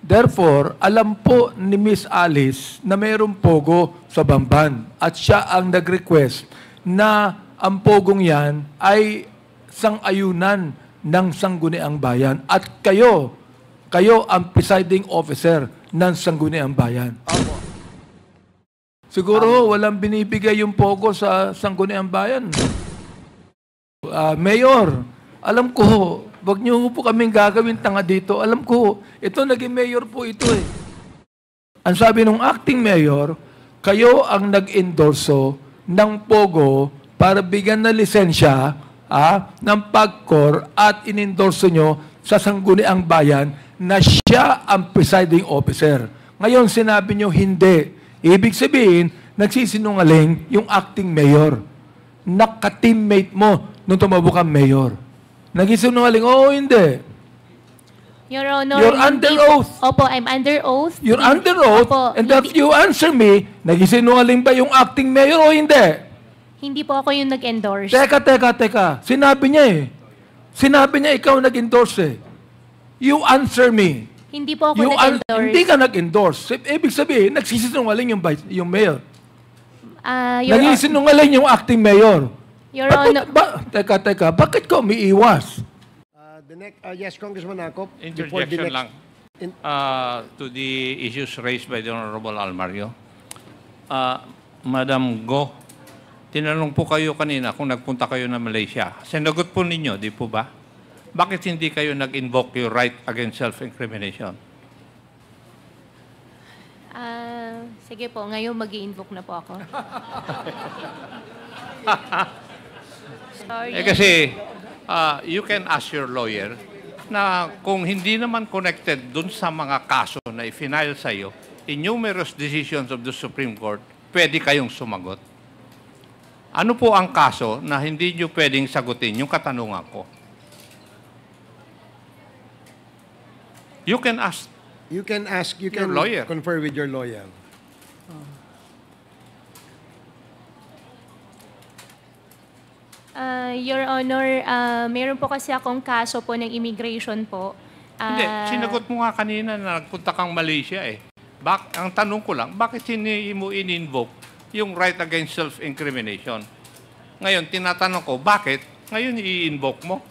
Therefore, alam po ni Miss Alice na mayroong pogo sa Bamban at siya ang nag-request na ang pogong yan ay sang-ayunan ng Sangguniang Bayan at kayo ang presiding officer ng Sangguniang Bayan. Siguro walang binibigay yung pogo sa Sangguniang Bayan. Mayor, alam ko, wag niyo po kaming gagawin tanga dito. Alam ko, ito naging mayor po ito eh. Ang sabi ng acting mayor, kayo ang nag-endorso ng pogo para bigyan na lisensya ng PAGCOR at inendorso nyo sa Sangguniang Bayan na siya ang presiding officer. Ngayon, sinabi nyo hindi. Ibig sabihin, nagsisinungaling yung acting mayor. Naka-teammate mo nung tumabo kang mayor. Nagsisinungaling, oo, hindi. Your Honor, You're under oath. Opo, I'm under oath. You're under oath, Opo, and that you answer me, nagsisinungaling ba yung acting mayor o hindi? Hindi po ako yung nag-endorse. Teka. Sinabi niya eh. Sinabi niya ikaw nag-endorse eh. You answer me. Hindi po ako nag-endorse. Hindi ka nag-endorse. Ibig sabihin, nagsisinungaling yung mayor. Nagsisinungaling yung acting mayor. Your Honor. Teka. Bakit ka umiiwas? The next, yes, Congressman Akop. Interjection lang to the issues raised by the Honorable Almario. Madam Go, tinanong po kayo kanina kung nagpunta kayo na Malaysia. Sinagot po ninyo, di po ba? Bakit hindi kayo nag-invoke your right against self-incrimination? Sige po, ngayon mag-i-invoke na po ako. Sorry. Kasi you can ask your lawyer na kung hindi naman connected dun sa mga kaso na i-file sa iyo, in numerous decisions of the Supreme Court, pwede kayong sumagot. Ano po ang kaso na hindi nyo pwedeng sagutin yung katanungan ko? You can ask. You can Your lawyer. confer with your lawyer. Your Honor, meron po kasi akong kaso po ng immigration po. Hindi, sinagot mo nga kanina na nagpunta kang Malaysia eh. Ang tanong ko lang, bakit hindi mo in-invoke yung right against self-incrimination? Ngayon, tinatanong ko, bakit ngayon i-invoke mo?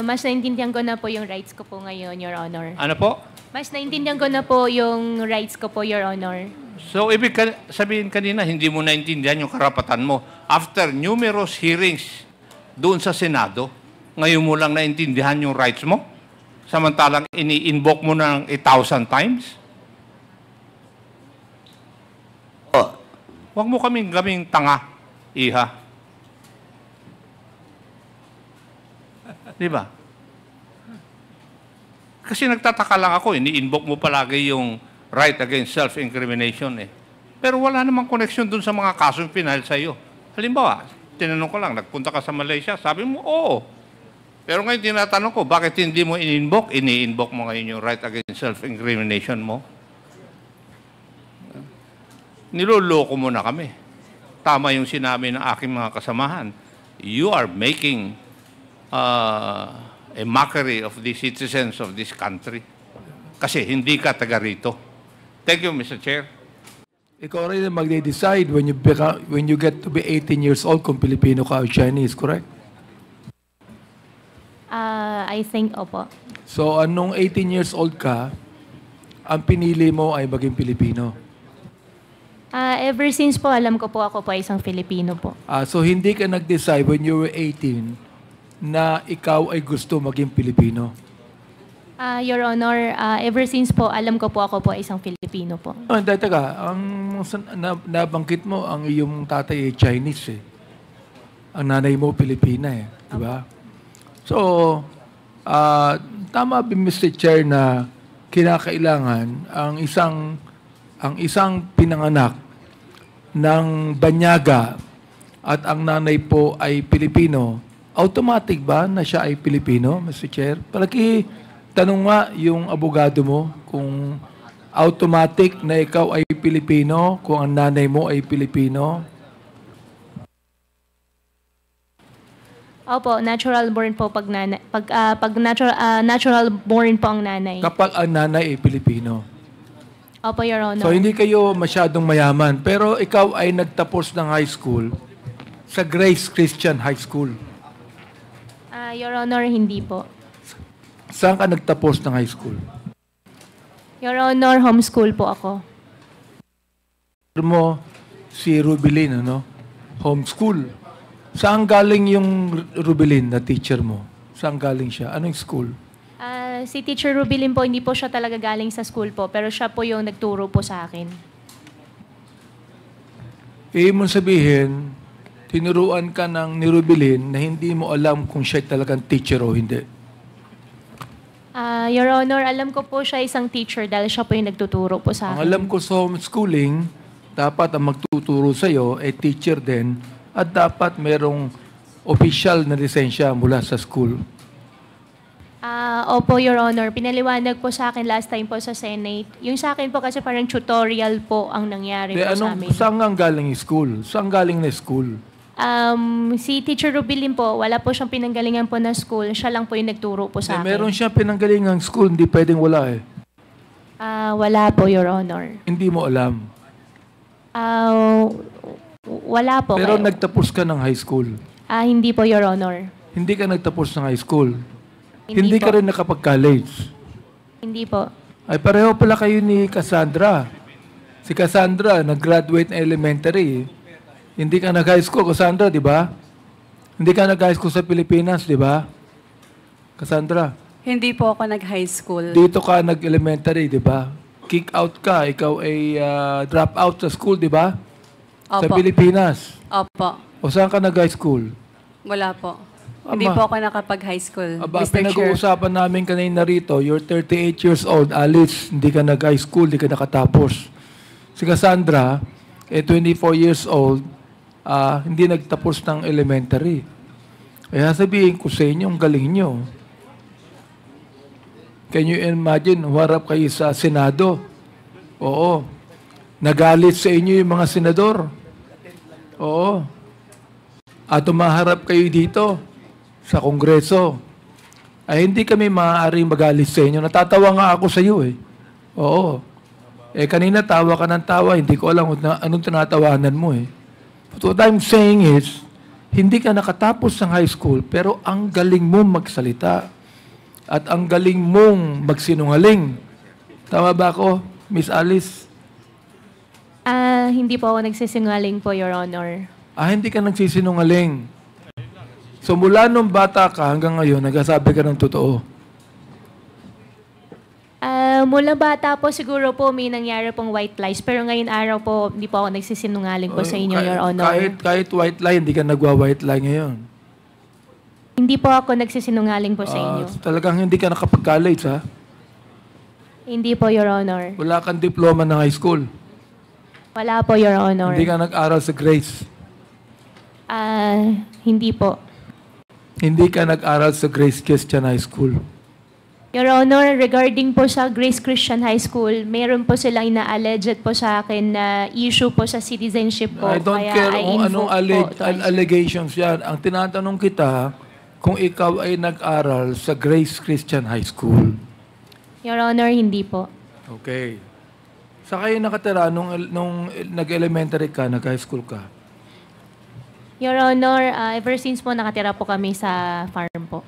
Mas naintindihan ko na po yung rights ko po ngayon, Your Honor. Ano po? Mas naintindihan ko na po yung rights ko po, Your Honor. So, ibig sabihin kanina, hindi mo naintindihan yung karapatan mo. After numerous hearings doon sa Senado, ngayon mo lang naintindihan yung rights mo? Samantalang ini-invoke mo ng 1,000 times? Huwag mo kaming tanga, iha. Di ba? Kasi nagtataka lang ako, ini-invoke mo palagi yung right against self-incrimination eh. Pero wala namang connection dun sa mga kasong pinahil sa iyo. Halimbawa, tinanong ko lang, nagpunta ka sa Malaysia, sabi mo, oo. Pero ngayon tinatanong ko, bakit hindi mo in-invoke? Ini-invoke mo ngayon yung right against self-incrimination mo. Niloloko mo na kami. Tama yung sinabi ng aking mga kasamahan. You are making a mockery of the citizens of this country. Kasi hindi ka taga rito. Thank you, Mr. Chair. Ikaw rin ang mag-decide when you get to be 18 years old kung Pilipino ka o Chinese, correct? I think, opo. So, anong 18 years old ka, ang pinili mo ay maging Pilipino? Ever since po, alam ko po ako po isang Filipino po. So, hindi ka nag-decide when you were 18 na ikaw ay gusto maging Pilipino? Your Honor, ever since po, alam ko po ako po isang Filipino po. Teka, nabanggit mo, ang iyong tatay ay Chinese eh. Ang nanay mo, Pilipina eh. Diba? So, tama ba, Mr. Chair, na kinakailangan ang isang pinanganak ng banyaga at ang nanay po ay Pilipino, automatic ba na siya ay Pilipino, Mr. Chair? Palagi, tanong nga yung abogado mo kung automatic na ikaw ay Pilipino, kung ang nanay mo ay Pilipino. Opo, natural born po pag natural born po ang nanay. Kapag ang nanay ay Pilipino. Opo, Your Honor. So hindi kayo masyadong mayaman, pero ikaw ay nagtapos ng high school sa Grace Christian High School. Your Honor, hindi po. Saan ka nagtapos ng high school? Your Honor, homeschool po ako. Mo si Rubilin, ano? Homeschool. Saan galing yung Rubilin na teacher mo? Saan galing siya? Anong school? Si Teacher Rubilin po, hindi po siya talaga galing sa school po, pero siya po yung nagturo po sa akin. Ibig mong sabihin, tinuruan ka ng ni Rubilin na hindi mo alam kung siya talagang teacher o hindi. Your Honor, alam ko po siya isang teacher dahil siya po yung nagtuturo po sa Ang akin. alam ko sa homeschooling, dapat ang magtuturo sa'yo ay teacher din at dapat merong official na lisensya mula sa school. Opo, Your Honor. Pinaliwanag po sa akin last time po sa Senate. Yung sa akin po kasi parang tutorial po ang nangyari po sa amin. Saan ang galing yung school? Saan galing na school? Si Teacher Rubilin po, wala po siyang pinanggalingan po na school. Siya lang po yung nagturo po sa akin. Meron siya pinanggalingang school, hindi pwedeng wala eh. Wala po, Your Honor. Hindi mo alam. Wala po. Pero nagtapos ka ng high school. Hindi po, Your Honor. Hindi ka nagtapos ng high school. Hindi po. ka rin nakapag-college. Hindi po. Ay pareho pala kayo ni Cassandra. Si Cassandra, nag-graduate na elementary. Hindi ka nag-high school, Cassandra, di ba? Hindi ka nag-high school sa Pilipinas, di ba? Cassandra, Hindi po ako nag-high school. dito ka nag-elementary, di ba? Kick out ka, ikaw ay drop out sa school, di ba? Sa Opo. Pilipinas. Opo. O saan ka nag-high school? Wala po. Ama. Hindi po ako nakapag-high school, Aba, Mr. Chair. pinag-uusapan namin kanina rito, you're 38 years old, Alice, hindi ka nag-high school, hindi ka nakatapos. Si Cassandra, 24 years old, hindi nagtapos ng elementary. Kaya sabihin ko sa inyo, ang galing nyo. Can you imagine, huwarap kayo sa Senado? Oo. Nagalit sa inyo yung mga senador. Oo. At umaharap kayo dito sa Kongreso. Ay hindi kami maaaring magalit sa inyo. Natatawa nga ako sa iyo eh. Oo. Kanina tawa ka ng tawa, hindi ko alam anong tinatawanan mo eh. But what I'm saying is, hindi ka nakatapos ng high school, pero ang galing mong magsalita. At ang galing mong magsinungaling. Tama ba ako, Miss Alice? Hindi po ako nagsisinungaling po, Your Honor. Hindi ka nagsisinungaling. So mula nung bata ka hanggang ngayon, nagsasabi ka ng totoo. Mula bata po siguro po may nangyari pong white lies. Pero ngayon araw po, hindi po ako nagsisinungaling po sa inyo, Your Honor. Kahit white lie, hindi ka nagwa-white lie ngayon. Hindi po ako nagsisinungaling po sa inyo. Talagang hindi ka nakapag-college, ha? Hindi po, Your Honor. Wala kang diploma ng high school. Wala po, Your Honor. Hindi ka nag-aral sa Grace. Hindi po. Hindi ka nag-aral sa Grace Christian High School. Your Honor, regarding po sa Grace Christian High School, meron po silang ina-alleged po sa akin na issue po sa citizenship po. I don't Kaya care kung anong invoke po. allegations yan. Ang tinatanong kita, kung ikaw ay nag-aral sa Grace Christian High School. Your Honor, hindi po. Okay. Sa kayo nakatira nung nag-elementary ka, nag-high school ka? Your Honor, ever since po nakatira po kami sa farm po.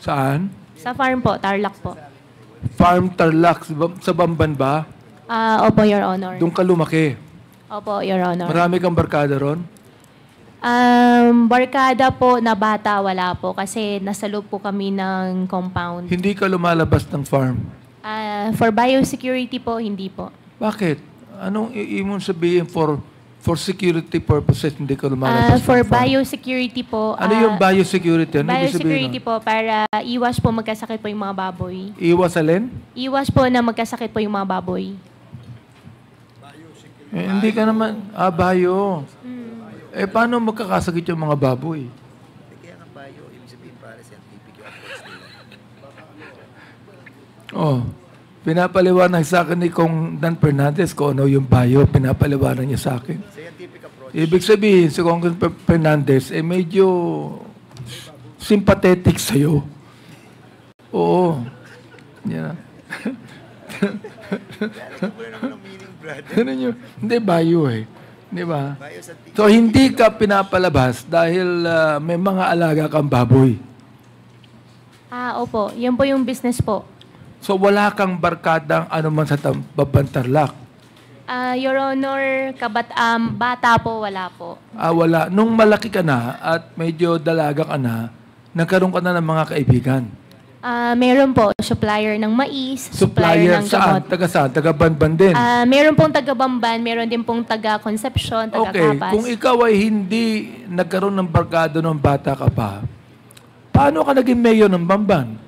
Saan? Sa farm po, Tarlac po. Farm Tarlac, sa Bamban ba? Opo, Your Honor. Doon ka lumaki. Opo, Your Honor. Marami kang barkada ron? Barkada po na bata, wala po. Kasi nasa loob po kami ng compound. Hindi ka lumalabas ng farm. For biosecurity po, hindi po. Bakit? Anong iimong sabihin for security purposes hindi ka lumalabas For ng farm? biosecurity po. Ano yung biosecurity? Ano ibig sabihin Biosecurity nun? po para iwas po magkasakit po yung mga baboy. Iwas alin? Iwas po na magkasakit po yung mga baboy. Hindi ka naman. Bio. Paano magkakasakit yung mga baboy? Oh, pinapaliwanag sa akin ni Kong Dan Fernandez kung ano yung bio, pinapaliwanag niya sa akin. Ibig sabihin, si Kong Fernandez, medyo sympathetic sa'yo. Oo. Yeah. Ganun yun. Hindi, bayo eh. Di ba? So, hindi ka pinapalabas dahil may mga alaga kang baboy. Opo. Yun po yung business po. So, wala kang barkadang anuman sa Babantarlak. Your Honor, bata po, wala po. Wala. Nung malaki ka na at medyo dalaga ka na, nagkaroon ka na ng mga kaibigan. Meron po, supplier ng mais, supplier ng saan? gamot. Taga saan? Taga Banban din. Meron pong taga-Bamban, meron din pong taga-Concepcion, Okay, taga-Kapas. kung ikaw ay hindi nagkaroon ng barkado nung bata ka pa, paano ka naging mayor ng Bamban?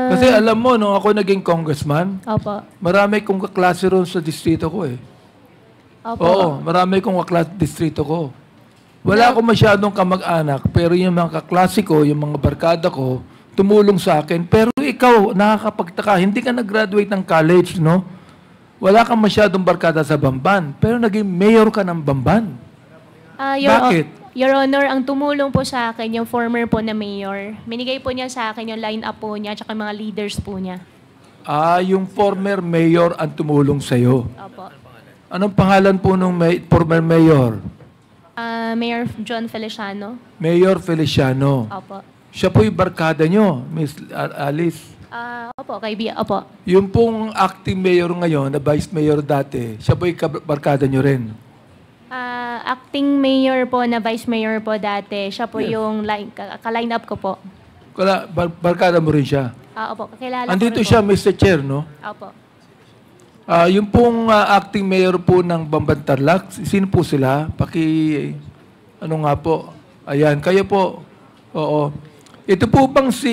Kasi alam mo, nung ako naging congressman, Opo. marami kong kaklase ron sa distrito ko eh. Opo. Oo, marami kong kaklase sa distrito ko. Wala akong masyadong kamag-anak, pero yung mga kaklase ko, yung mga barkada ko, tumulong sa akin. Pero ikaw, nakakapagtaka, hindi ka nag-graduate ng college, no? Wala kang masyadong barkada sa Bamban, pero naging mayor ka ng Bamban. Bakit? Your Honor, ang tumulong po sa akin, yung former po na mayor, minigay po niya sa akin yung line-up po niya at mga leaders po niya. Yung former mayor ang tumulong sa'yo. Opo. Anong pangalan po nung former mayor? Mayor John Feliciano. Mayor Feliciano. Opo. Siya po yung barkada nyo, Miss Alice. Opo, kaibigan. Opo. Yung pong acting mayor ngayon, na vice mayor dati, siya po yung barkada nyo rin. Acting mayor po na vice mayor po dati, siya po yung ka-line up ko po. Barkada mo rin siya. Opo, kakilala ko Andito rin siya, po. Mr. Chair, no? Opo. Yung pong acting mayor po ng Bambantarlac, sino po sila? Ano nga po? Ayan, kayo po. Oo. Ito po bang si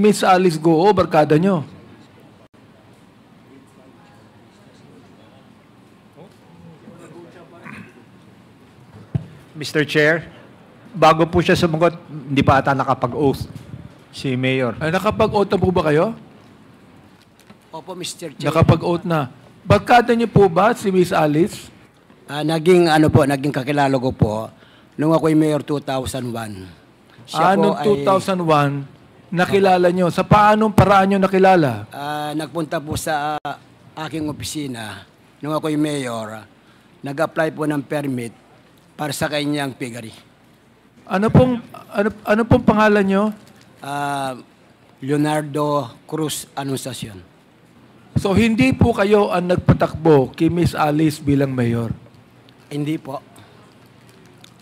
Miss Alice Goo, barkada nyo? Mr. Chair, bago po siya sumagot, hindi pa ata nakapag-oath si Mayor. Ay, nakapag-oath na po ba kayo? Opo, Mr. Chair. Nakapag-oath na. Barkada niyo po ba si Miss Alice? Naging kakilala ko po nung ako'y mayor 2001. Noong 2001, nakilala niyo. Sa paanong paraan niyo nakilala? Nagpunta po sa aking opisina nung ako'y mayor. Nag-apply po ng permit para sa kanyang piggery. Ano pong pangalan niyo? Leonardo Cruz Anunciacion. So, hindi po kayo ang nagpatakbo kay Miss Alice bilang mayor? Hindi po.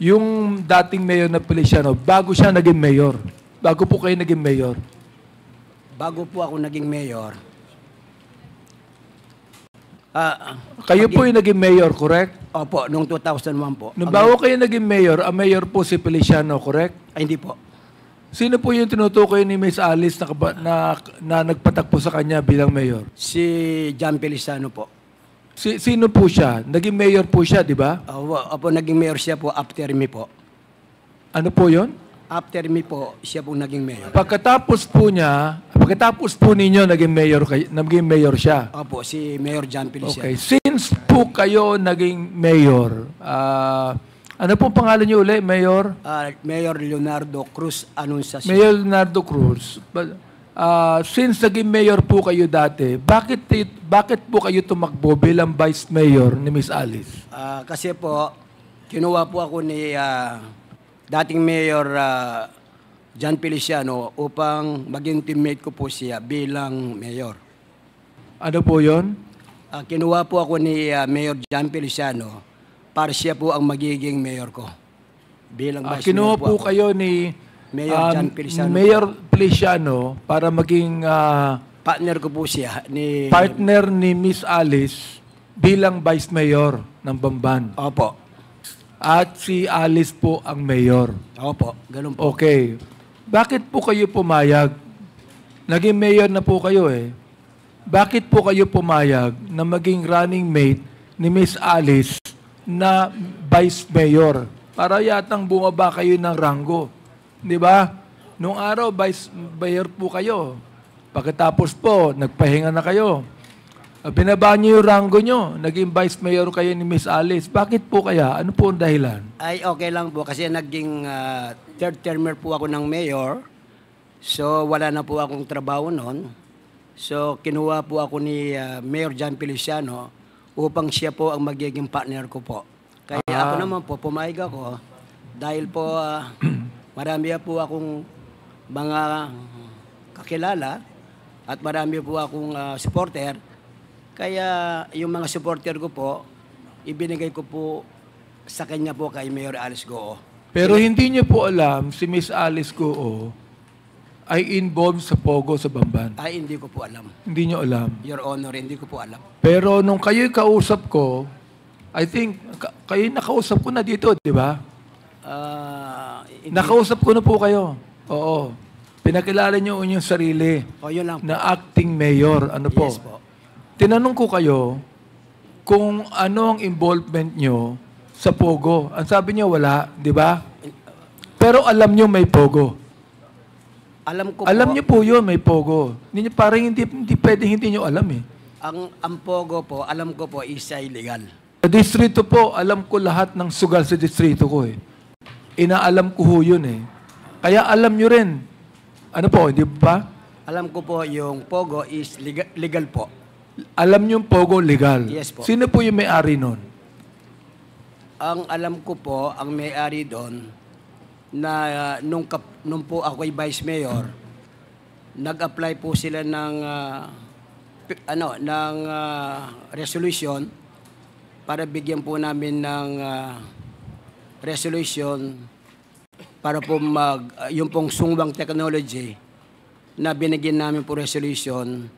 Yung dating mayor na Feliciano, bago siya naging mayor? Bago po kayo naging mayor? Bago po ako naging mayor, Kayo po yung naging mayor, correct? opo, noong 2001 po. Nung bago kayo naging mayor, ang mayor po si Feliciano, correct? Hindi po. Sino po yung tinutukoy ni Miss Alice na nagpatakbo sa kanya bilang mayor? Si John Feliciano po. Sino po siya? Naging mayor po siya, di ba? Opo, naging mayor siya po after me po. Ano po yon? After me po, siya po naging mayor. Pagkatapos po ninyo, naging mayor siya. Opo, si Mayor John Feliciano. Okay. Since po kayo naging mayor, ano pong pangalan niyo uli, Mayor? Mayor Leonardo Cruz Anunciacion. Mayor Leonardo Cruz. Since naging mayor po kayo dati, bakit po kayo tumakbo bilang vice mayor ni Miss Alice? Kasi po, kinuha po ako ni dating Mayor John Feliciano upang maging teammate ko po siya bilang mayor. Ano po yon? Kinuha po ako ni Mayor John Feliciano para siya po ang magiging mayor ko. Bilang vice Kinuha mayor po ako. kayo ni Mayor John Feliciano. Mayor Feliciano para maging Partner ko po siya ni... partner ni Miss Alice bilang vice mayor ng Bamban. Opo. At si Alice po ang mayor. Opo, ganun po. Okay. Bakit po kayo pumayag? Naging mayor na po kayo eh. Bakit po kayo pumayag na maging running mate ni Miss Alice na vice mayor? Para yatang bumaba kayo ng ranggo. Di ba? Nung araw, vice mayor po kayo. Pagkatapos po, nagpahinga na kayo. Binaba niyo yung ranggo niyo. Naging vice mayor kayo ni Miss Alice. Bakit po kaya? Ano po ang dahilan? Ay, okay lang po kasi naging third termer po ako ng mayor. So, wala na po akong trabaho noon. So, kinuha po ako ni Mayor John Feliciano upang siya po ang magiging partner ko po. Kaya ako naman po, pumayag ako dahil po marami po akong mga kakilala at marami po akong supporter. Kaya yung mga supporter ko po, ibinigay ko po sa kanya po kay Mayor Alice Goo. Pero hindi niyo po alam si Miss Alice Goo ay involved sa Pogo sa Bamban. Ay, hindi ko po alam. Hindi niyo alam. Your Honor, hindi ko po alam. Pero nung kayo'y kausap ko, I think, kayo'y nakausap ko na dito, di ba? Nakausap ko na po kayo. Oo. Pinakilala niyo yung sarili Yun lang po. na acting mayor. Ano po? Yes po. Tinanong ko kayo kung ano ang involvement niyo sa Pogo. Ang sabi niyo wala, di ba? Pero alam niyo may Pogo. Alam ko Alam po, niyo po yun, may Pogo. Hindi, parang hindi pwedeng hindi niyo alam eh. ang Pogo po, alam ko po, is illegal. Sa distrito po, alam ko lahat ng sugal sa distrito ko eh. Inaalam ko ho yun eh. Kaya alam niyo rin. Ano po, hindi ba? Alam ko po, yung Pogo is legal po. Alam niyo yung Pogo legal. Yes po. Sino po yung may-ari nun? Ang alam ko po, ang may-ari doon, na nung po ako'y vice mayor, nag-apply po sila ng resolution para bigyan po namin ng resolution para po yung pong sungwang technology na binigyan namin po resolution.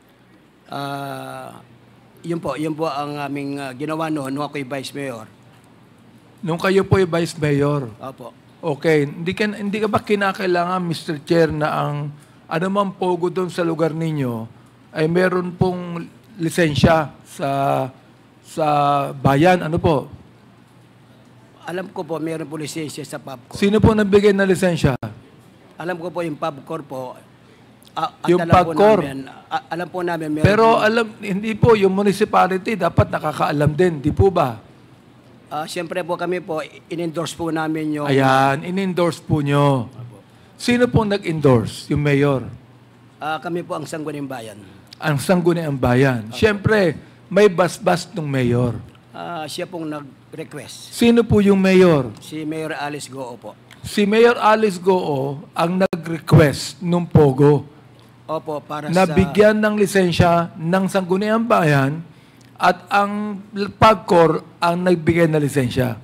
Yun po ang aming ginawa noon nung ako'y vice mayor. Nung kayo po yung vice mayor. Opo. Okay, hindi ka ba kinakailangan, Mr. Chair, na ang anumang Pogo doon sa lugar ninyo ay meron pong lisensya sa bayan? Ano po? Alam ko po, meron po lisensya sa PubCorp. Sino po nagbigay ng lisensya? Alam ko po yung PubCorp po. Yung alam po PubCorp? namin, alam po namin. Meron Pero po, hindi po, yung municipality dapat nakakaalam din, di po ba? siyempre po kami po, in-endorse po namin yung... Ayan, in-endorse po nyo. Sino po nag-endorse? Yung mayor? kami po ang Sangguniang Bayan. Ang Sangguniang Bayan. Siyempre, may basbas ng mayor. Siya pong nag-request. Sino po yung mayor? Si Mayor Alice Goo po. Si Mayor Alice Goo ang nag-request nung Pogo Opo, para na sa... bigyan ng lisensya ng Sangguniang Bayan at ang PubCorp ang nagbigay na lisensya.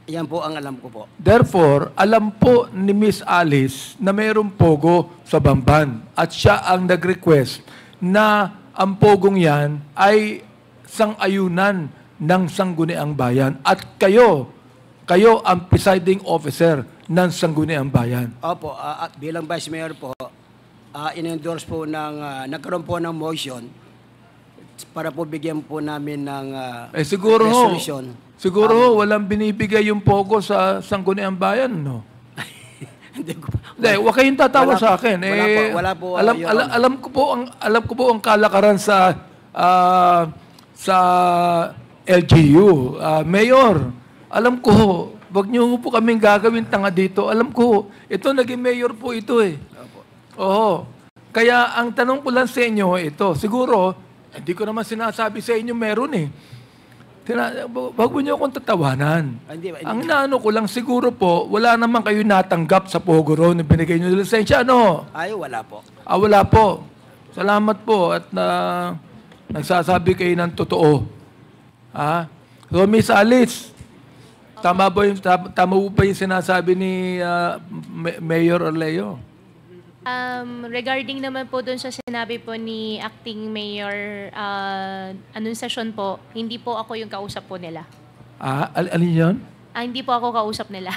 Yan po ang alam ko po. Therefore, alam po ni Miss Alice na mayroong Pogo sa Bamban at siya ang nag-request na ang Pogong yan ay sang-ayunan ng Sangguniang Bayan at kayo ang presiding officer ng Sangguniang Bayan. Opo, at bilang Vice Mayor po, in-endorse po nagkaroon po ng motion para po bigyan po namin ng Siguro resolution. Siguro walang binibigay yung Pogo sa Sangguniang Bayan, no? Hindi ko Hindi, huwag kayong tatawa sa akin. Wala po. Alam ko po ang kalakaran sa LGU. Mayor, alam ko, wag niyo po kaming gagawin tanga dito. Alam ko, ito naging mayor po ito eh. Oo. Kaya ang tanong ko lang sa inyo ito, siguro hindi ko naman sinasabi sa inyo meron eh. Wag mo niyo akong tatawanan. Hindi. Ang naano ko lang siguro po, wala naman kayo natanggap sa Pogo Road na binigay niyo ng lisensya, ano? Ay, wala po. Wala po. Salamat po at nagsasabi kayo ng totoo. So, Miss Alice, tama po ba yung sinasabi ni Mayor Orleo? Regarding naman po dun sa sinabi po ni Acting Mayor Anunciacion po, hindi po ako yung kausap po nila. Alin yun? Hindi po ako kausap nila.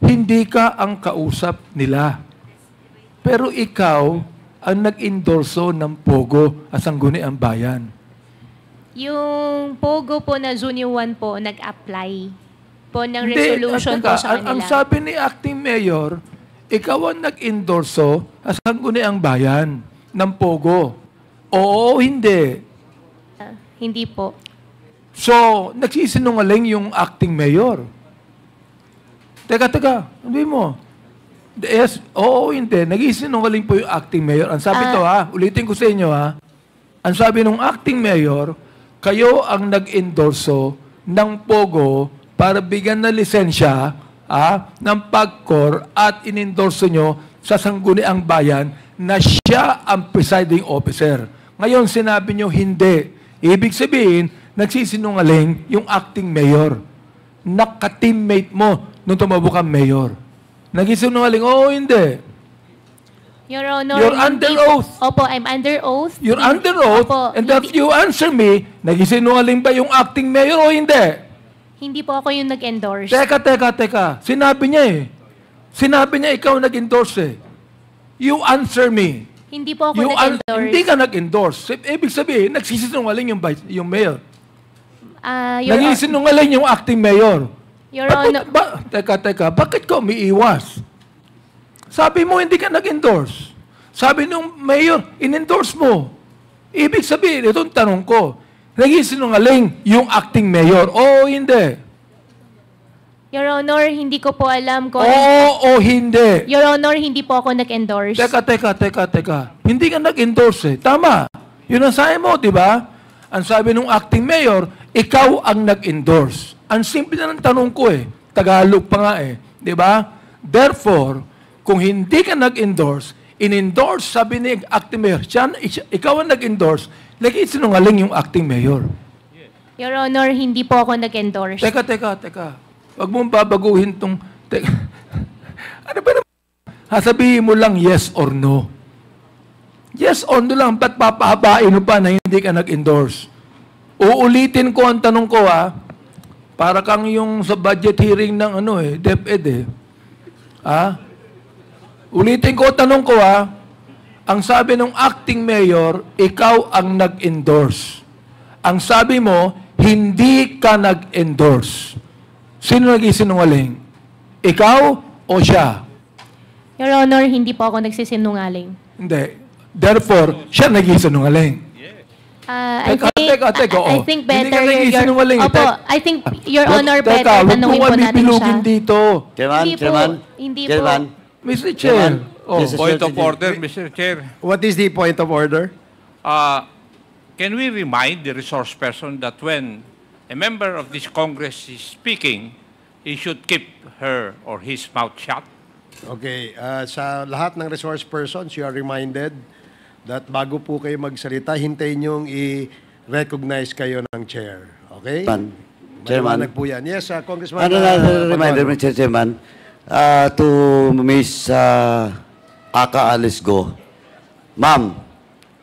Hindi ka ang kausap nila. Pero ikaw ang nag-endorso ng Pogo at Sangguniang Bayan. Yung Pogo po na Junior 1 po, nag-apply po ng Hindi, resolution po sa ang kanila. sabi ni Acting Mayor, ikaw ang nag-endorso at Sangguniang Bayan ng Pogo. Oo, hindi. Hindi po. So, nagsisinungaling yung Acting Mayor. Teka. Sabi mo. Yes, oo, hindi. Nag-isinungaling po yung acting mayor. Ang sabi to ha, ulitin ko sa inyo ha. Ang sabi ng acting mayor, kayo ang nag-endorso ng POGO para bigyan na lisensya ng PAGCOR at inendorso nyo sa Sangguniang Bayan na siya ang presiding officer. Ngayon, sinabi nyo hindi. Ibig sabihin, nagsisinungaling yung acting mayor. Naka-teammate mo nung tumabo kang mayor. Nagsisinungaling, oo, hindi. Your Honor, You're under hindi- oath. Opo, I'm under oath. You're under oath, Opo, and that hindi, you answer me, nagsisinungaling ba yung acting mayor o hindi? hindi po ako yung nag-endorse. Teka. Sinabi niya eh. Sinabi niya ikaw nag-endorse eh. You answer me. Hindi po ako nag-endorse. Hindi ka nag-endorse. Ibig sabihin, nagsisinungaling yung mayor. Your, Nagsisinungaling yung acting mayor. Your Honor, Teka. Bakit ka umiiwas? Sabi mo, hindi ka nag-endorse. Sabi nung mayor, in-endorse mo. Ibig sabihin, itong tanong ko, nagsisinungaling yung acting mayor o hindi? Your Honor, hindi ko po alam kung... Oo o hindi? Your Honor, hindi po ako nag-endorse. Teka. Hindi ka nag-endorse eh. Tama. Yun ang sabi mo, di ba? Ang sabi ng acting mayor, ikaw ang nag-endorse. Ang simple na ng tanong ko eh. Tagalog pa nga eh. Di ba? Therefore, kung hindi ka nag-endorse, in-endorse, sabi ni acting mayor, ikaw ang nag-endorse, lagi sinungaling yung acting mayor. Your Honor, hindi po ako nag-endorse. Teka. Huwag mong babaguhin tong... Ano ba naman? Sabihin mo lang yes or no. Yes or no lang. Ba't papahabain mo pa na hindi ka nag-endorse? Uulitin ko ang tanong ko para kang yung sa budget hearing ng DepEd eh. Ulitin ko ang tanong ko Ang sabi ng acting mayor, ikaw ang nag-endorse. Ang sabi mo, hindi ka nag-endorse. Sino nagsisinungaling? Ikaw o siya? Your Honor, hindi po ako nagsisinungaling. Hindi. Therefore, siya nagsisinungaling. Teka, I think Hindi better ka nagsisinungaling. Opo, I think Your Honor better tanungin po natin siya. Dito. Hindi po. Chairman. Mr. Chair. Point of order, Mr. Chair. What is the point of order? Can we remind the resource person that when a member of this Congress is speaking, he should keep her or his mouth shut? Okay, sa lahat ng resource persons, you are reminded that bago po kayo magsalita, hintayin niyong i-recognize kayo ng chair. Okay? Chairman. Maliwanag po yan. Yes, Congressman. Reminder, Mr. Chairman, to Ms. Aka Alice Go. Ma'am,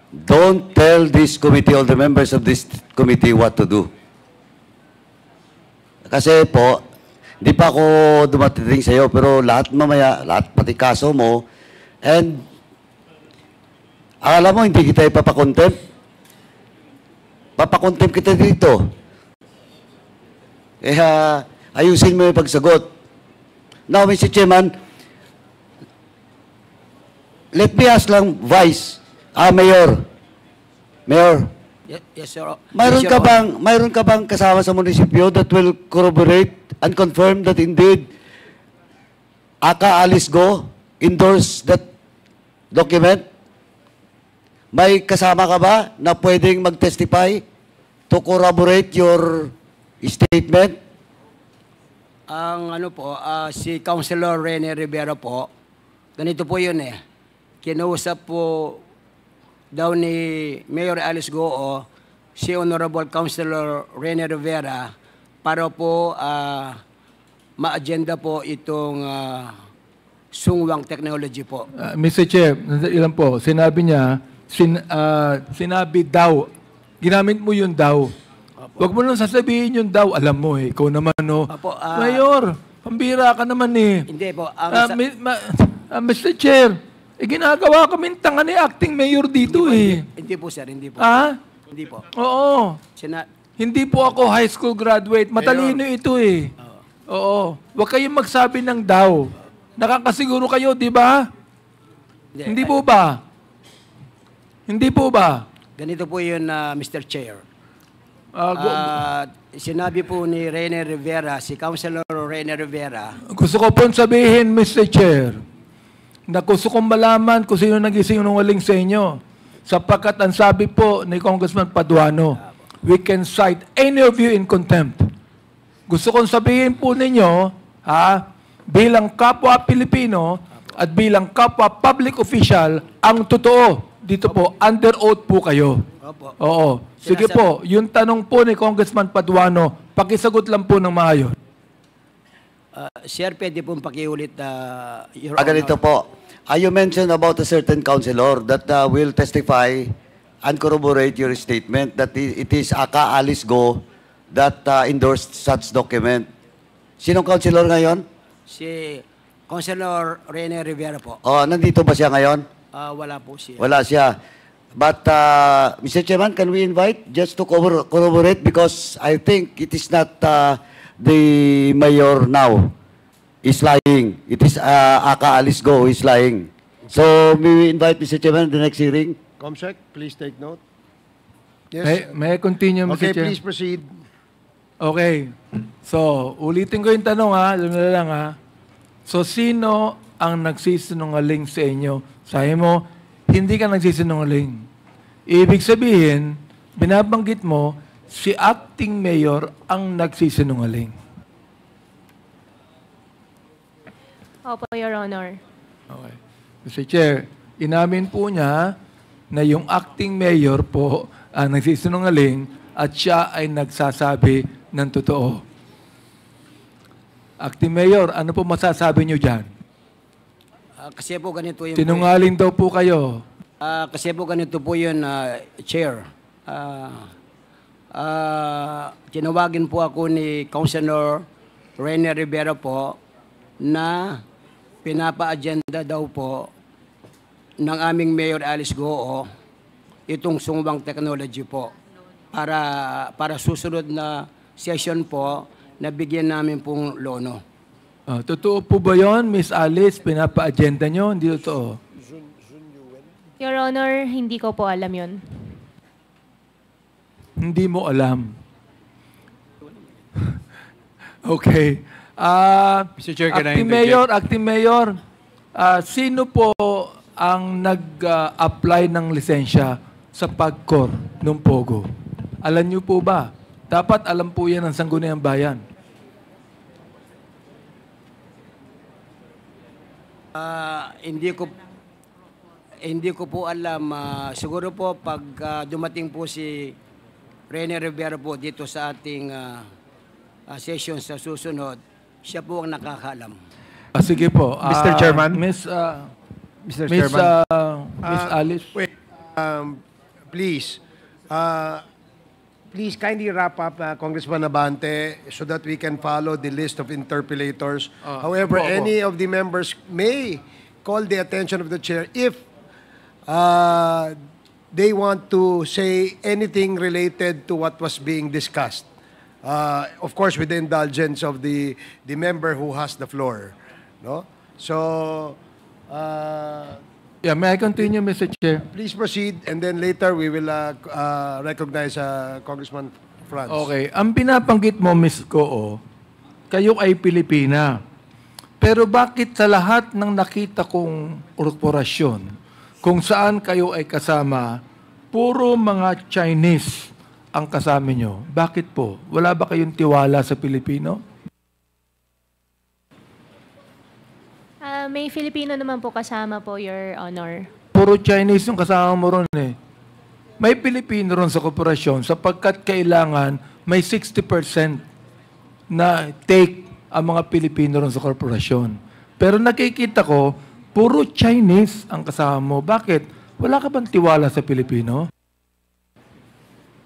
don't tell this committee, all the members of this committee what to do. Kasi po, di pa ako dumatiting sa iyo, pero lahat mamaya, lahat pati kaso mo, and akala mo hindi kita ipapakontempt? Papakontempt kita dito. Kaya ayusin mo yung pagsagot. Now, Mr. Chairman, let me ask lang, Mayor. Yes, sir. Mayroon ka bang kasama sa munisipyo that will corroborate and confirm that indeed Aka Alice Go endorse that document? May kasama ka ba na pwedeng mag-testify to corroborate your statement? Ang si Councilor Rene Rivera po, ganito po yun eh. Kinausap po daw ni Mayor Alice Goo si Honorable Councilor Rene Rivera para po ma-agenda po itong sungwang technology po. Mr. Chair, ilan po, sinabi niya, sinabi daw, ginamit mo yung daw. Huwag mo lang sasabihin yung daw, alam mo eh, ikaw naman Apo, Mayor, pambira ka naman eh. Hindi po. Mr. Chair, ginagawa kaming tanga ni acting mayor dito Hindi po, sir. Hindi po. Hindi po. Oo. Hindi po ako high school graduate. Matalino ito eh. Oo. Huwag kayong magsabi ng daw. Nakakasiguro kayo, di ba? Hindi po ba? Hindi po ba? Ganito po yun, Mr. Chair. Sinabi po ni Rene Rivera, si Councilor Rene Rivera. Gusto ko pong sabihin, Mr. Chair, na gusto kong malaman kung sino nag-isinungaling sa inyo. Sapagkat ang sabi po ni Congressman Paduano, we can cite any of you in contempt. Gusto kong sabihin po ninyo, bilang kapwa Pilipino at bilang kapwa public official, ang totoo, dito po, under oath po kayo. Opo. Oo. Sige po, yung tanong po ni Congressman Paduano, pakisagot lang po ng maayos. Sir, pwede pong pakiulit, Your Honor. Ganito po. You mentioned about a certain councilor that will testify and corroborate your statement that it is Aka Alice Go that endorsed such document. Sinong councilor ngayon? Si Councilor Rene Rivera po. Nandito ba siya ngayon? Wala po siya. Wala siya. But, Mr. Chairman, can we invite just to corroborate because I think it is not the mayor now is lying. It is Aka Alice Go who is lying. So, may we invite Mr. Chairman the next hearing? Comsec, please take note. Yes. May I continue, Mr. Okay, Chair? please proceed. Okay. So, ulitin ko yung tanong alam na lang So, sino ang nagsisinungaling sa inyo? Sabi mo, hindi ka nagsisinungaling. Ibig sabihin, binabanggit mo, si acting mayor ang nagsisinungaling. Opo, Your Honor. Okay. Mr. Chair, inamin po niya na yung acting mayor po ang nagsisinungaling at siya ay nagsasabi ng totoo. Acting mayor, ano po masasabi niyo dyan? Kasi po ganito yung... Sinungaling daw po kayo. Kasi po ganito po yun, Chair. Tinawagin po ako ni Councilor Rene Rivera po na pinapa-agenda daw po ng aming Mayor Alice Goo itong sumubang technology po para susunod na session po na bigyan namin pong lono. Totoo po ba yun, Miss Alice? Pinapa-agenda nyo? Hindi totoo. Your Honor, hindi ko po alam yun. Hindi mo alam. Okay. Mr. Chair, can I Acting Mayor, sino po ang nag-apply ng lisensya sa PAGCOR ng Pogo? Alam niyo po ba? Dapat alam po yan ng Sangguniang Bayan. Hindi ko po alam. Siguro po pag dumating po si Rene Rivera po dito sa ating session sa susunod, siya po ang nakakaalam. Sige po. Mr. Chairman? Miss Chairman? Miss Alice. Wait, please. Please kindly wrap up, Congressman Abante, so that we can follow the list of interpellators. However, any of the members may call the attention of the chair if they want to say anything related to what was being discussed. Of course, with the indulgence of the member who has the floor. No? So, may I continue, Mr. Chair? please proceed, and then later we will recognize Congressman Franz. Okay. Ang pinapanggit mo, Ms. Goo, kayo ay Pilipina. Pero bakit sa lahat ng nakita kong korporasyon, kung saan kayo ay kasama, puro mga Chinese ang kasama nyo? Bakit po? Wala ba kayong tiwala sa Pilipino? May Filipino naman po kasama po, Your Honor. Puro Chinese yung kasama mo ron eh. May Pilipino ron sa korporasyon sapagkat kailangan may 60% na take ang mga Pilipino ron sa korporasyon. Pero nakikita ko, puro Chinese ang kasama mo. Bakit? Wala ka bang tiwala sa Pilipino?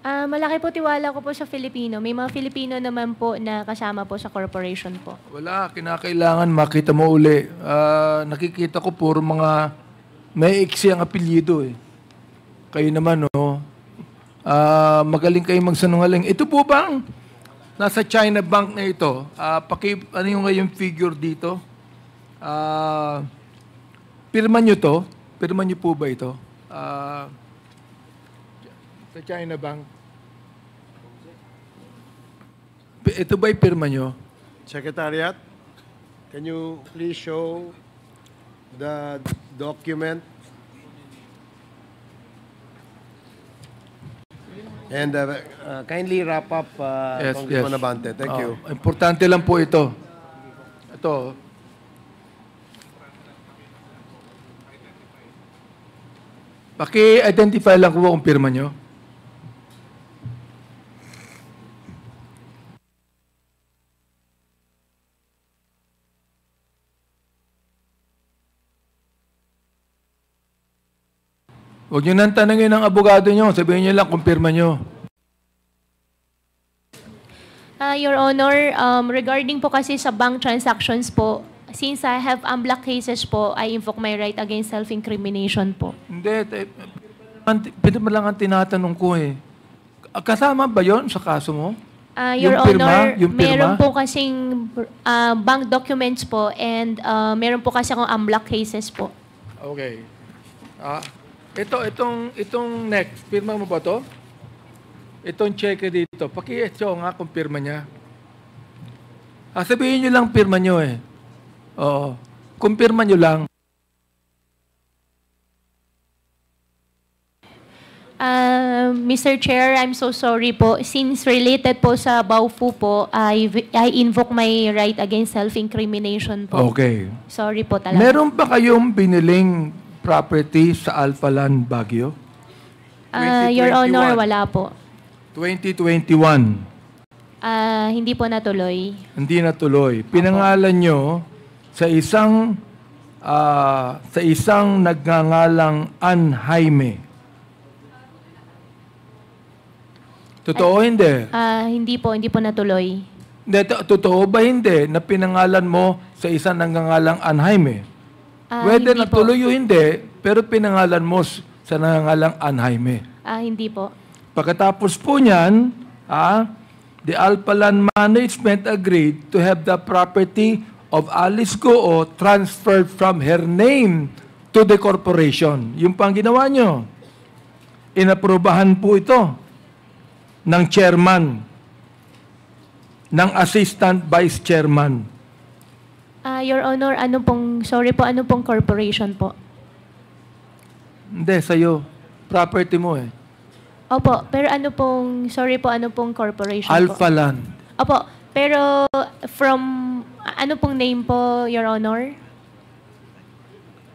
Malaki po tiwala ko po sa Filipino. May mga Filipino naman po na kasama po sa corporation po. Wala. Kinakailangan makita mo uli. Nakikita ko puro mga may iksi ang apelyido eh. Kayo naman, no? Magaling kayo magsanungaling. Ito po bang nasa China Bank na ito? Ano yung figure dito? Pirma nyo to? Pirma nyo po ba ito? Sa China Bank. Ito ba'y pirma nyo? Secretariat, can you please show the document? And kindly wrap up, Congressman Abante. Thank you. Importante lang po ito. Ito. Paki-identify lang ko kung pirma nyo. Huwag nyo nang tanongin ng abogado nyo. Sabihin nyo lang kung pirma nyo. Your Honor, regarding po kasi sa bank transactions po, since I have unblocked cases po, I invoke my right against self-incrimination po. Hindi. Pinama lang ang tinatanong ko eh. Kasama ba yon sa kaso mo? Your Yung pirma? Honor, Yung pirma? meron po kasing bank documents po and meron po kasi akong unblocked cases po. Okay. Itong next, pirma mo ba to? Itong check dito. Paki-show nga kung pirma niya. Sabihin nyo lang pirma nyo eh. Oo. Kung pirma nyo lang. Mr. Chair, I'm so sorry po. Since related po sa Baofu po, I invoke my right against self-incrimination po. Okay. Sorry po talaga. Meron ba kayong biniling property sa Alphaland, Baguio? Your Honor, wala po. 2021. Hindi po natuloy. Hindi natuloy. Pinangalan nyo sa isang nagngangalang Ann Jaime. Totoo hindi? Hindi po natuloy. Totoo ba hindi na pinangalan mo sa isang nagngangalang Ann Jaime? Whether Hindi po. natuloy o hindi, pero pinangalan mo sa nagngangalang Ann Jaime. Hindi po. Pagkatapos po niyan, the Alphaland Management agreed to have the property of Alice Goo transferred from her name to the corporation. Yung pang ginawa nyo. Inaprobahan po ito ng chairman, ng assistant vice chairman. Your Honor, ano pong corporation po? Hindi, sa'yo. Property mo eh. Opo, pero ano pong corporation po? Alphaland. Opo, pero from, ano pong name po, Your Honor?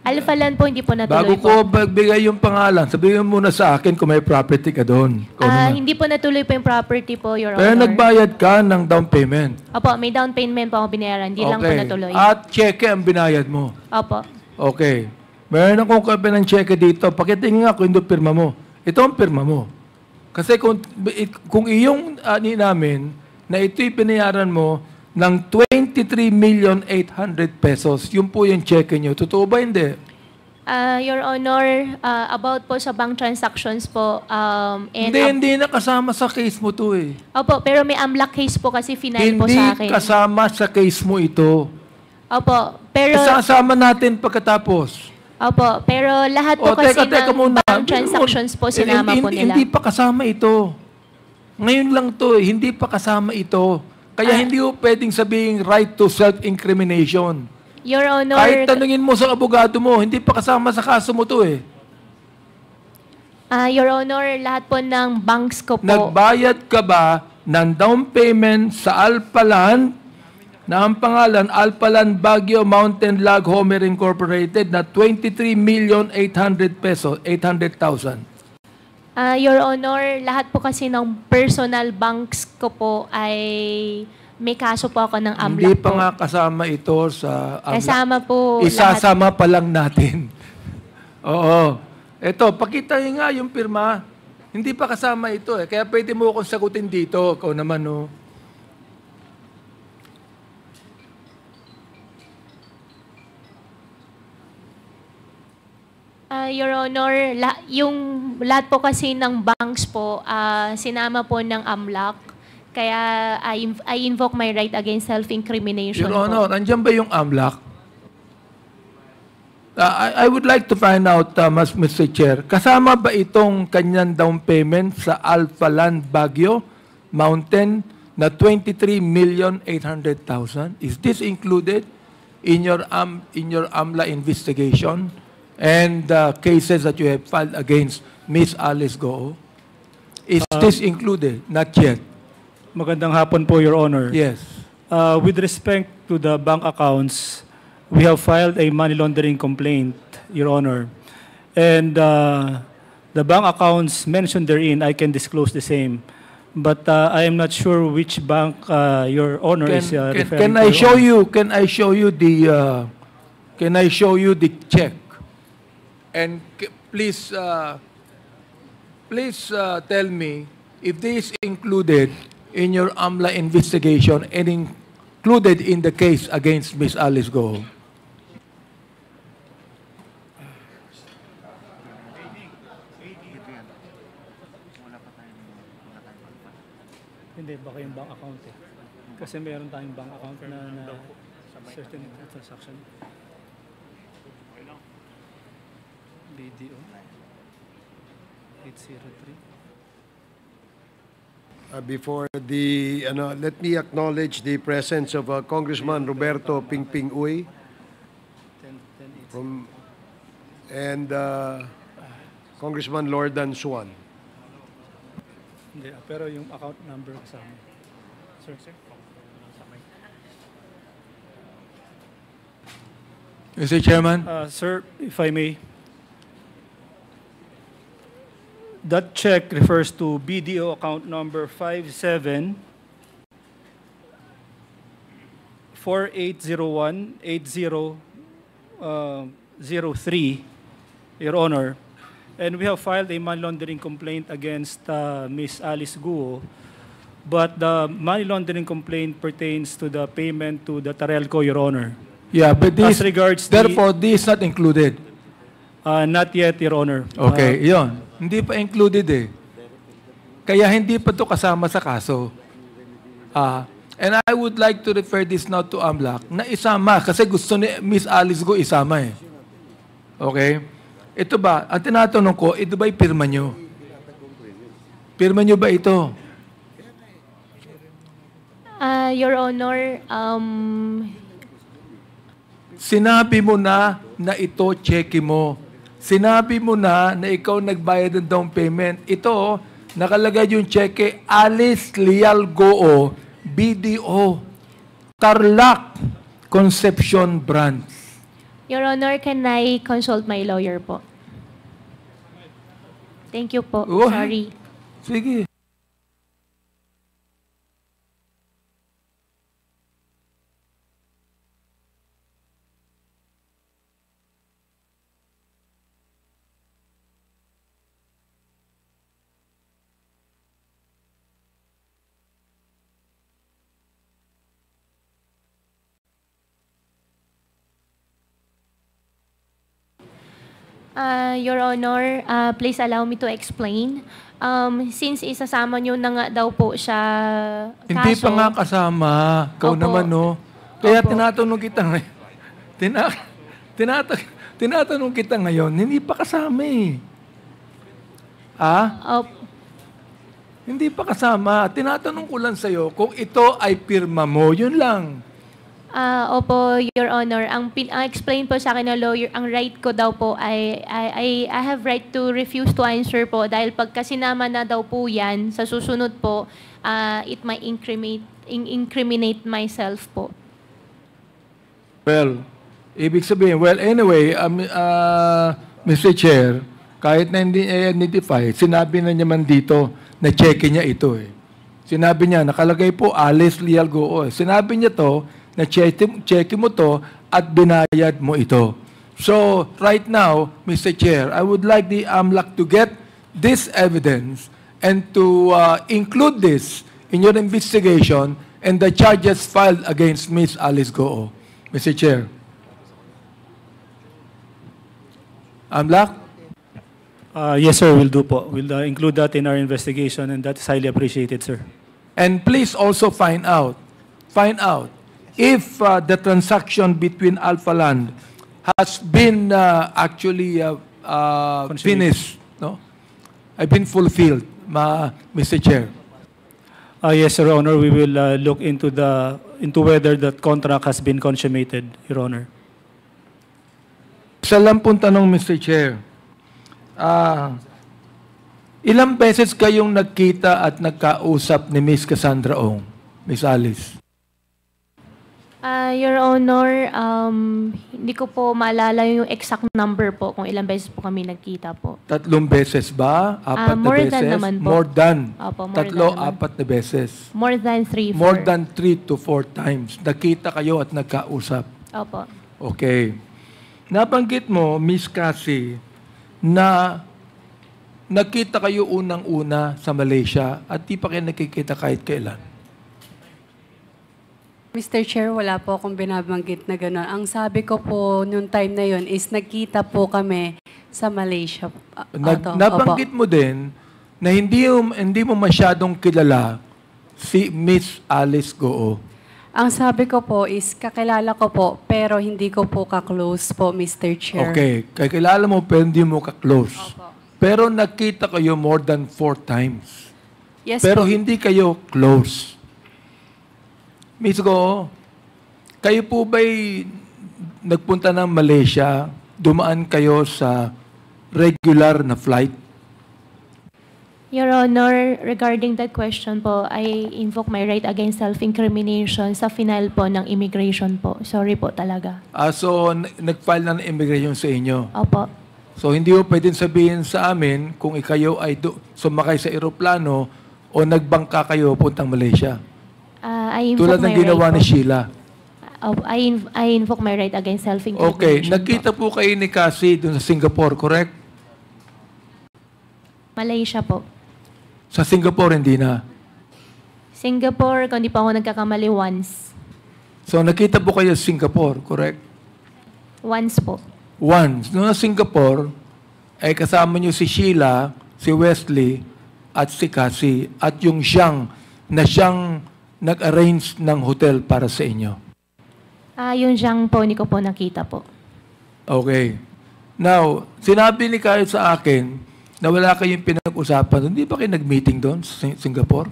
Alphaland po, hindi po Bago natuloy ko magbigay yung pangalan, sabihin mo muna sa akin kung may property ka doon. Hindi po natuloy po yung property po, Your Pero Honor. nagbayad ka ng down payment. Opo, may down payment po ako binayaran, hindi lang po natuloy. At cheque ang binayad mo. Opo. Okay. Meron akong copy ng cheque dito. Pakitingin nga kung hindi pirma mo. Ito ang pirma mo. Kasi kung iyong ani namin na ito'y binayaran mo ng 23,800,000 pesos, yun po yung cheque nyo. Totoo ba hindi? Your Honor, about po sa bank transactions po, Hindi na kasama sa case mo to eh. Opo, pero may unblock case po kasi final po Hindi sa akin. kasama sa case mo ito. Opo, pero Isasama natin pagkatapos. Opo, pero lahat po kasi teka ng muna. bank transactions po sinama po nila. Hindi pa kasama ito. Ngayon lang to, hindi pa kasama ito. Kaya hindi po pwedeng sabihing right to self-incrimination. Your Honor, Kahit tanungin mo sa abogado mo, hindi pa kasama sa kaso mo to eh. Your Honor, lahat po ng banks ko po. Nagbayad ka ba ng down payment sa Alphaland na ang pangalan Alphaland Baguio Mountain Log Homer Incorporated na 23,800,000 pesos, 800,000. Your Honor, lahat po kasi ng personal banks ko po ay may kaso po ako ng AMLAC Hindi pa po. nga kasama ito sa AMLAC. Kasama po Isasama pa lang natin. Oo. Ito, pakita niyo nga yung pirma. Hindi pa kasama ito eh. Kaya pwede mo akong sagutin dito. Ikaw naman, no? Your Honor, yung lahat po kasi ng banks po, sinama po ng AMLAC. Kaya I invoke my right against self-incrimination Your Honor, po. andyan ba yung AMLAC? I would like to find out, Mr. Chair, kasama ba itong kanyang down payment sa Alphaland Baguio Mountain na 23,800,000. Is this included in your AMLA investigation and cases that you have filed against Miss Alice Go? Is this included? Not yet. Magandang hapon po, Your Honor. Yes. With respect to the bank accounts, we have filed a money laundering complaint, Your Honor. And the bank accounts mentioned therein, I can disclose the same. But I am not sure which bank Your Honor is referring Can to. I show you? Can I show you the? Can I show you the check? And please, please tell me if this is included in your AMLA investigation and included in the case against Miss Alice Go. Hindi, baka yung bank account eh. Kasi meron tayong bank account na certain transaction. BDO 803. Before the, let me acknowledge the presence of Congressman Roberto Pingping Uy and Congressman Lordan Suan. Hindi, pero yung account number kasama. Sir. Mr. Chairman? Sir, if I may. That check refers to BDO account number 57-4801-8003, Your Honor. And we have filed a money laundering complaint against Ms. Alice Guo, but the money laundering complaint pertains to the payment to the Tarelco, Your Honor. Yeah, but this, As regards therefore, this is not included. Not yet, Your Honor. Okay, yon. Hindi pa included eh. Kaya hindi pa to kasama sa kaso. And I would like to refer this now to AMLAC na isama kasi gusto ni Miss Alice Go isama eh. Okay? Ito ba, ang tinatanong ko, ito ba'y pirma nyo? Pirma nyo ba ito? Your Honor, Sinabi mo na ito, cheque mo. Sinabi mo na ikaw nagbayad ng down payment. Ito, nakalagay yung cheque, Alice Leal Goo, BDO, Tarlac Concepcion Branch. Your Honor, can I consult my lawyer po? Thank you po. Oh, Sorry. Sige. Your Honor, please allow me to explain. Since isasama nyo na nga daw po siya kaso... Hindi pa nga kasama. Ikaw Opo. naman, no? Kaya Opo. tinatanong kita ngayon. Tinatanong kita ngayon, hindi pa kasama eh. Hindi pa kasama. Tinatanong ko lang sa'yo kung ito ay pirma mo. Yun lang. Opo, Your Honor. Ang explain po sa akin ng lawyer, ang right ko daw po ay I have right to refuse to answer po dahil pagka sinama na daw po yan, sa susunod po, it might incriminate myself po. Well, ibig sabihin, anyway, Mr. Chair, kahit na hindi identify, sinabi na niya man dito na cheque niya ito eh. Sinabi niya, nakalagay po Alice Leal Goo. Sinabi niya to, na cheque mo to at binayad mo ito. So, right now, Mr. Chair, I would like the AMLAC to get this evidence and to include this in your investigation and the charges filed against Ms. Alice Goo. Mr. Chair. AMLAC? Yes, sir, we'll do po. We'll include that in our investigation and that's highly appreciated, sir. And please also find out if the transaction between Alpha Land has been actually finished, no? I've been fulfilled, Mr. Chair. Yes, Your Honor, we will look into whether that contract has been consummated, Your Honor. Isa lang pong tanong, Mr. Chair. Ilang beses kayong nagkita at nagkausap ni Miss Cassandra Ong, Miss Alice? Your Honor, hindi ko po maalala yung exact number po kung ilang beses po kami nagkita po. 3 beses ba? 4 na More beses? than naman po. More than. Opo, more 3, than naman. 4 na beses. More than 3, 4. More than 3 to 4 times. Nakita kayo at nagkausap. Opo. Okay. Nabanggit mo, Miss Cassie, na nakita kayo unang-una sa Malaysia at di pa kayo nakikita kahit kailan. Mr. Chair, wala po akong binabanggit na gano'n. Ang sabi ko po noong time na yon is nagkita po kami sa Malaysia. Nabanggit mo din na hindi mo masyadong kilala si Miss Alice Goo. Ang sabi ko po is kakilala ko po pero hindi ko po ka-close po, Mr. Chair. Okay. Kakilala mo pero hindi mo ka-close. Pero nakita kayo more than 4 times. Yes Pero po. hindi kayo close. Miss Go, kayo po ba'y nagpunta ng Malaysia, dumaan kayo sa regular na flight? Your Honor, regarding that question po, I invoke my right against self-incrimination sa final po ng immigration po. Sorry po talaga. So, nag-file na ng immigration sa inyo. Opo. So, hindi mo pwedeng sabihin sa amin kung ikayo ay sumakay sa eroplano o nagbangka kayo puntang Malaysia. I invoke Tulad ng my ginawa right ni po. Sheila. I invoke my right against self-incrimination. Okay. Nagkita po kayo ni Cassie doon sa Singapore, correct? Malaysia po. Sa Singapore, hindi na. Singapore, kung di pa ako nagkakamali, once. So, nakita po kayo sa Singapore, correct? Once po. Once. Noong sa Singapore, ay kasama niyo si Sheila, si Wesley, at si Cassie, at yung siyang nag-arrange ng hotel para sa inyo. Yung Zhang po, hindi ko po nakita po. Okay. Now, sinabi ni Kyle sa akin na wala kayong pinag-usapan. Hindi ba kayo nag-meeting doon sa Singapore?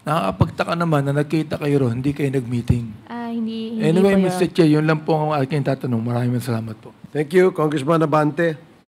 Nakakapagtaka naman na nakita kayo ron, hindi kayo nag-meeting. Hindi Anyway, po, Your Mr. Chair, yun lang po ang aking tatanong. Maraming salamat po. Thank you, Congressman Abante.